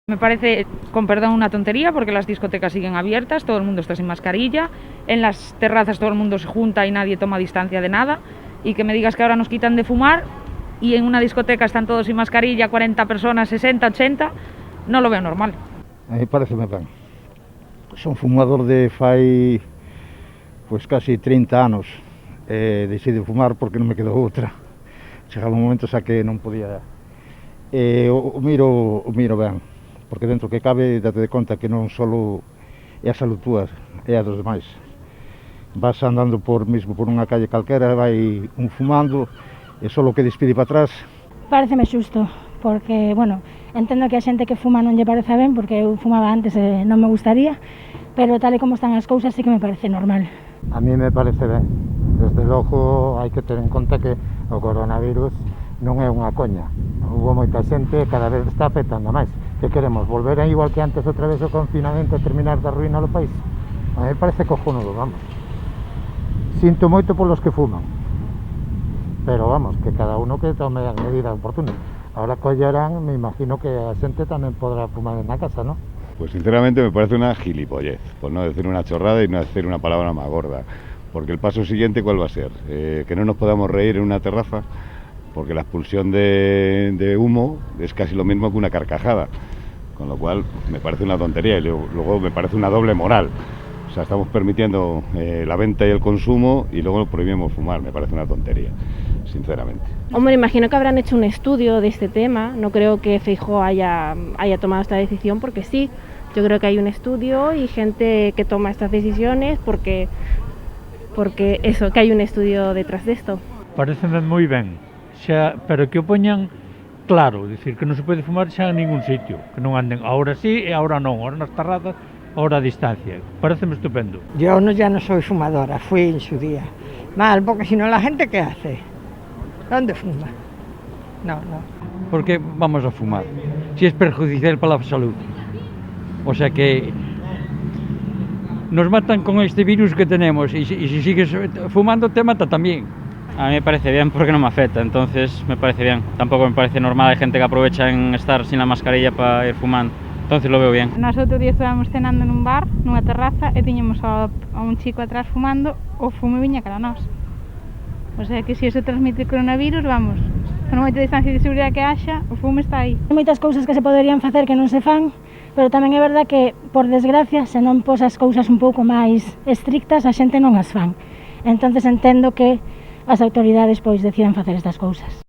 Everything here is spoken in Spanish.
Me parece, con perdón, una tontería porque las discotecas siguen abiertas, todo el mundo está sin mascarilla, en las terrazas todo el mundo se junta y nadie toma distancia de nada, y que me digas que ahora nos quitan de fumar y en una discoteca están todos sin mascarilla, 40 personas, 60, 80, no lo veo normal. A mí pareceme ben. Son fumador de fai casi 30 anos. Deixei de fumar porque non me quedou outra. Chegaba un momento xa que non podía. O miro ben, porque dentro que cabe date de conta que non só é a salud túa, é a dos demais. Vas andando por unha calle calquera, vai un fumando e só o que despide para atrás. Pareceme xusto, porque, bueno, entendo que a xente que fuma non lle pareza ben, porque eu fumaba antes e non me gustaría, pero tal e como están as cousas sí que me parece normal. A mí me parece ben. Desde logo hai que ter en conta que o coronavirus non é unha coña. Hubo moita xente e cada vez está afectando máis. Que queremos? Volver a igual que antes outra vez o confinamento e terminar de arruinar o país? A mí me parece cojonudo, vamos. Sinto moito polos que fuman, pero vamos, que cada uno que tome as medidas oportunas. Ahora collarán, me imagino que a xente tamén podrá fumar en la casa, ¿no? Pues sinceramente me parece una gilipollez, por no decir una chorrada y no decir una palabra más gorda. Porque el paso siguiente, ¿cuál va a ser? Que no nos podamos reír en una terraza, porque la expulsión de humo es casi lo mismo que una carcajada. Con lo cual me parece una tontería y luego me parece una doble moral. O sea, estamos permitiendo la venta y el consumo y luego prohibimos fumar. Me parece una tontería, sinceramente. Hombre, imagino que habrán hecho un estudio de este tema. No creo que Feijóo haya tomado esta decisión porque sí. Yo creo que hay un estudio y gente que toma estas decisiones porque eso, que hay un estudio detrás de esto. Pareceme moi ben, pero que o poñan claro, dicir que non se pode fumar xa en ningún sitio, que non anden ahora sí e ahora non, ahora nas terrazas, ahora a distancia. Pareceme estupendo. Yo ya no soy fumadora, fui en su día. Mal, porque si no la gente ¿qué hace? ¿Dónde fuma? No. ¿Por qué vamos a fumar? Si es perjudicial para la salud. O sea que nos matan con este virus que tenemos y si sigues fumando te mata también. A mí me parece bien porque no me afecta, entonces me parece bien. Tampoco me parece normal, hay gente que aprovecha en estar sin la mascarilla para ir fumando. Entonces lo veo bien. Nós outro día estábamos cenando nun bar, nunha terraza, e tiñamos a un chico atrás fumando, o fume viña cara a nós. O sea que se iso transmite coronavirus, vamos, con moita distancia de seguridade que haxa, o fume está aí. Hai moitas cousas que se poderían facer que non se fan, pero tamén é verdad que, por desgracia, se non pos as cousas un pouco máis estrictas, a xente non as fan. Entonces entendo que as autoridades pois decidan facer estas cousas.